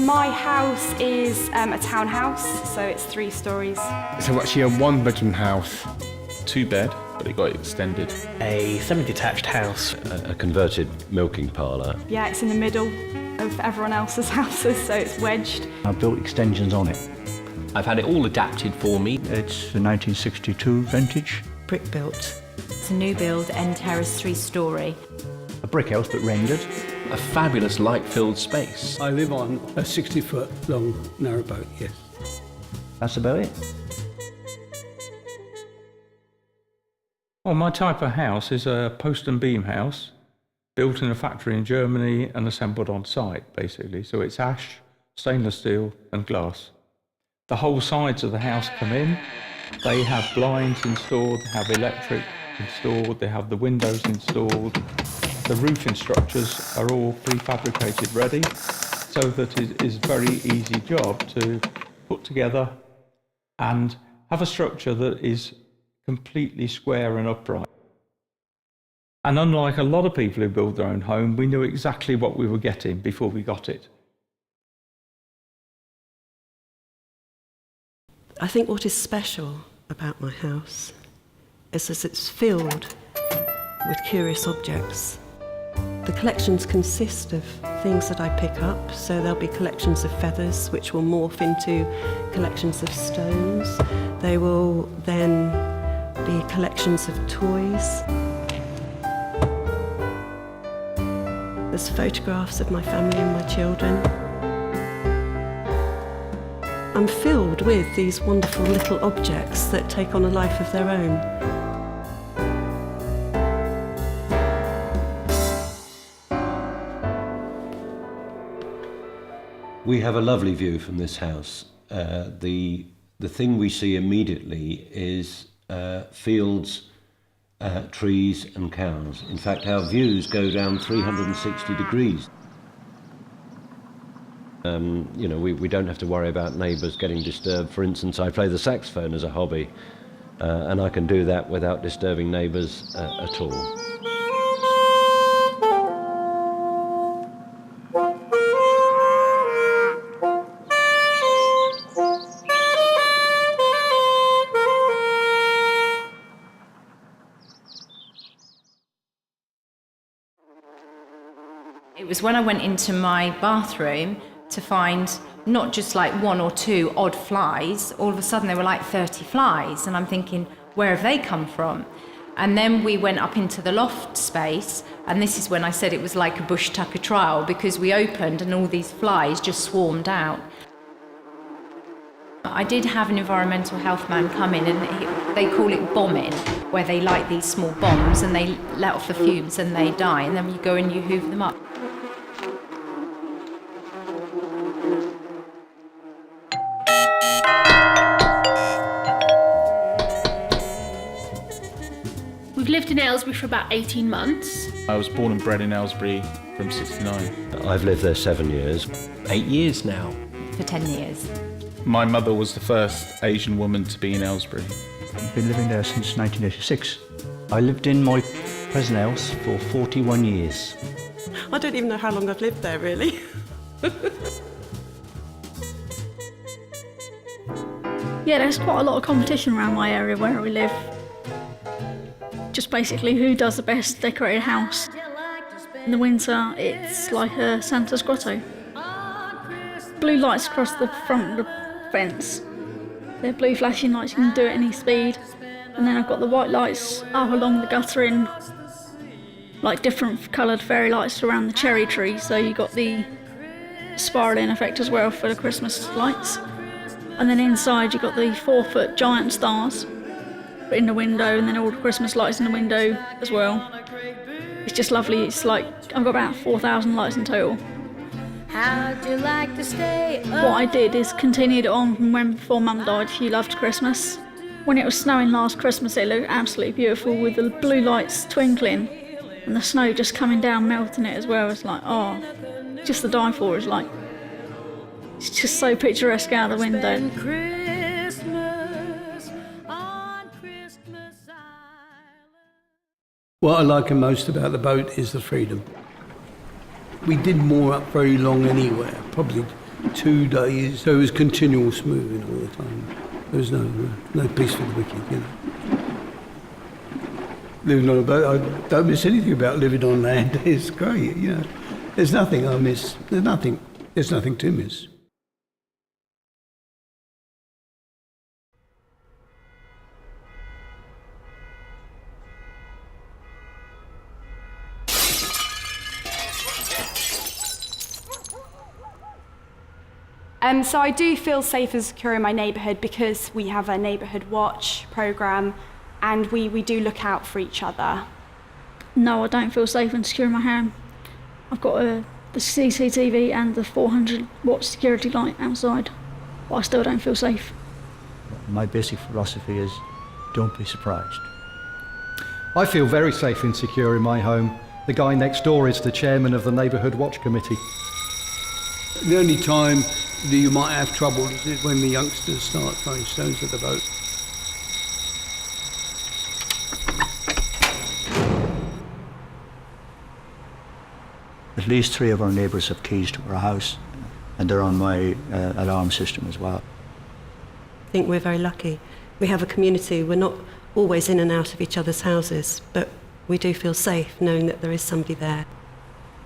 My house is a townhouse, so it's 3 stories. It's actually a 1-bedroom house. 2-bed, but it got extended. A semi-detached house. A converted milking parlour. Yeah, it's in the middle of everyone else's houses, so it's wedged. I've built extensions on it. I've had it all adapted for me. It's a 1962 vintage. Brick built. It's a new build, end terrace, 3-storey. A brick house, but rendered. A fabulous light-filled space. I live on a 60-foot long narrowboat, yes. That's about it. Well, my type of house is a post and beam house, built in a factory in Germany and assembled on site, basically. So it's ash, stainless steel and glass. The whole sides of the house come in. They have blinds installed, they have electric installed, they have the windows installed. The roofing structures are all prefabricated ready, so that it is a very easy job to put together and have a structure that is completely square and upright. And unlike a lot of people who build their own home, we knew exactly what we were getting before we got it. I think what is special about my house is that it's filled with curious objects. The collections consist of things that I pick up, so there'll be collections of feathers which will morph into collections of stones. They will then be collections of toys. There's photographs of my family and my children. I'm filled with these wonderful little objects that take on a life of their own. We have a lovely view from this house. The thing we see immediately is fields, trees and cows. In fact, our views go down 360 degrees. You know, we don't have to worry about neighbours getting disturbed. For instance, I play the saxophone as a hobby, and I can do that without disturbing neighbours at all. It was when I went into my bathroom to find not just like 1 or 2 odd flies, all of a sudden there were like 30 flies, and I'm thinking, where have they come from? And then we went up into the loft space, and this is when I said it was like a bush tucker trial, because we opened and all these flies just swarmed out. I did have an environmental health man come in, and they call it bombing, where they light these small bombs and they let off the fumes and they die, and then you go and you hoover them up. We've lived in Aylesbury for about 18 months. I was born and bred in Aylesbury from '69. I've lived there 7 years. 8 years now. For 10 years. My mother was the first Asian woman to be in Aylesbury. I've been living there since 1986. I lived in my present house for 41 years. I don't even know how long I've lived there, really. Yeah, there's quite a lot of competition around my area where we live. Just basically who does the best decorated house. In the winter, it's like a Santa's grotto. Blue lights across the front of the fence. They're blue flashing lights, you can do it at any speed. And then I've got the white lights up along the guttering, like different coloured fairy lights around the cherry tree. So you got the spiralling effect as well for the Christmas lights. And then inside you got the 4-foot giant stars in the window, and then all the Christmas lights in the window as well. It's just lovely. It's like I've got about 4,000 lights in total. How'd you like to stay? What I did is continued it on from when before Mum died. She loved Christmas. When it was snowing last Christmas, it looked absolutely beautiful with the blue lights twinkling and the snow just coming down, melting it as well. It's like, oh, just the die for. It's like, it's just so picturesque out the window. What I like most about the boat is the freedom. We didn't moor up very long anywhere, probably 2 days, so it was continual smoothing all the time. There was no peace for the wicked, you know. Living on a boat, I don't miss anything about living on land. It's great, you know. There's nothing I miss. There's nothing to miss. So I do feel safe and secure in my neighbourhood because we have a neighbourhood watch programme and we do look out for each other. No, I don't feel safe and secure in my home. I've got the CCTV and the 400-watt security light outside, but I still don't feel safe. My basic philosophy is don't be surprised. I feel very safe and secure in my home. The guy next door is the chairman of the neighbourhood watch committee. The only time that you might have trouble is when the youngsters start throwing stones at the boat. At least 3 of our neighbours have keys to our house, and they're on my alarm system as well. I think we're very lucky. We have a community. We're not always in and out of each other's houses, but we do feel safe knowing that there is somebody there.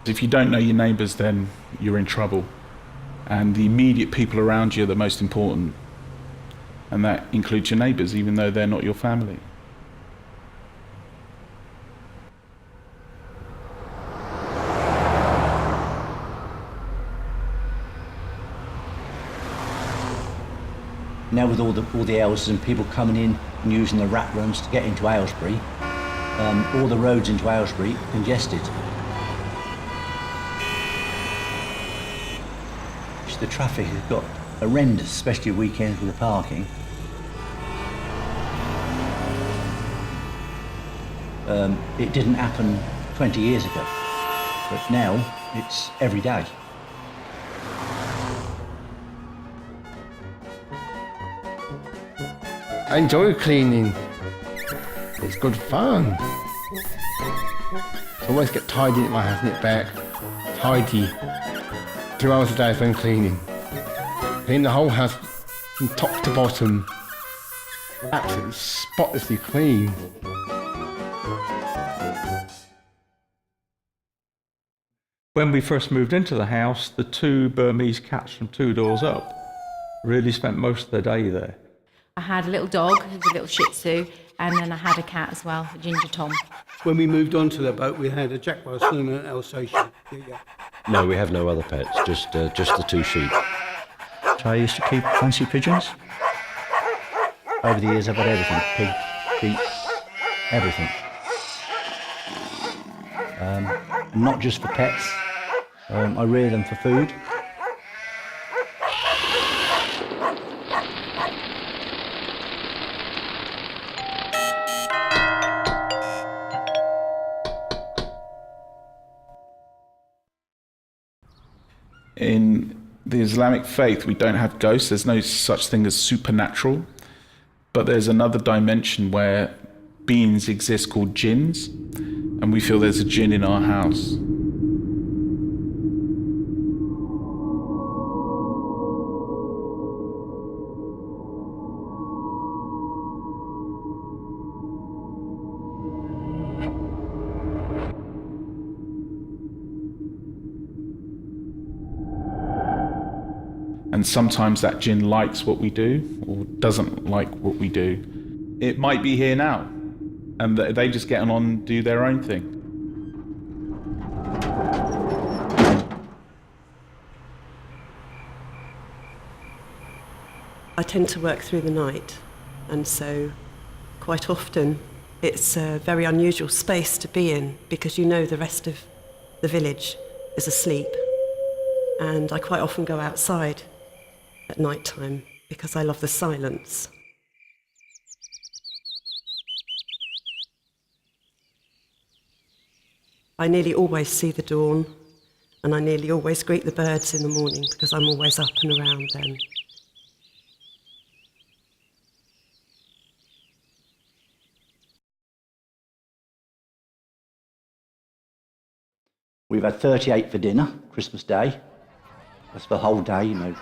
If you don't know your neighbours, then you're in trouble. And the immediate people around you are the most important. And that includes your neighbours, even though they're not your family. Now with all the houses and people coming in and using the rat runs to get into Aylesbury, all the roads into Aylesbury are congested. The traffic has got horrendous, especially weekends with the parking. It didn't happen 20 years ago, but now it's every day. I enjoy cleaning. It's good fun. I always get tidy in my house, knit back, tidy. 2 hours a day when cleaning. Clean the whole house from top to bottom. Absolutely spotlessly clean. When we first moved into the house, the 2 Burmese cats from 2 doors up really spent most of the day there. I had a little dog, who was a little Shih Tzu, and then I had a cat as well, a Ginger Tom. When we moved onto the boat, we had a Jack Russell and an Alsatian. Yeah. No, we have no other pets, just the 2 sheep. So I used to keep fancy pigeons. Over the years I've had everything, pig, sheep, everything. Not just for pets, I rear them for food. In the Islamic faith, we don't have ghosts. There's no such thing as supernatural. But there's another dimension where beings exist called jinns, and we feel there's a jinn in our house. And sometimes that jinn likes what we do or doesn't like what we do. It might be here now, and they just get on and do their own thing. I tend to work through the night, and so quite often it's a very unusual space to be in because you know the rest of the village is asleep. And I quite often go outside at night time because I love the silence. I nearly always see the dawn, and I nearly always greet the birds in the morning because I'm always up and around then. We've had 38 for dinner, Christmas Day. That's the whole day, you know,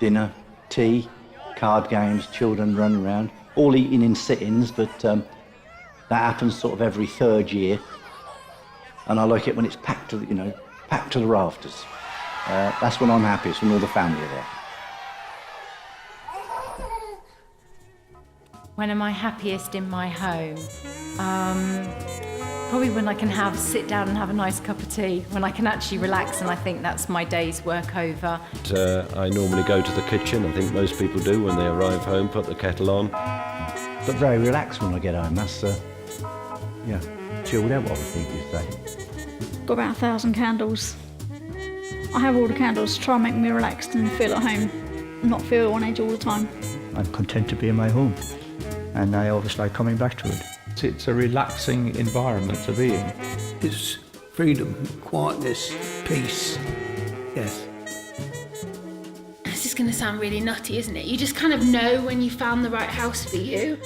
dinner, tea, card games, children running around, all eating in sit-ins, but that happens sort of every third year. And I like it when it's packed to, packed to the rafters. That's when I'm happiest, when all the family are there. When am I happiest in my home? Probably when I can sit down and have a nice cup of tea, when I can actually relax, and I think that's my day's work over. I normally go to the kitchen, I think most people do when they arrive home, put the kettle on. But very relaxed when I get home. That's, chilled out, what I think you say. Got about 1,000 candles. I have all the candles to try and make me relaxed and feel at home, and not feel on edge all the time. I'm content to be in my home, and I always like coming back to it. It's a relaxing environment to be in. It's freedom, quietness, peace. Yes. This is going to sound really nutty, isn't it? You just kind of know when you found the right house for you.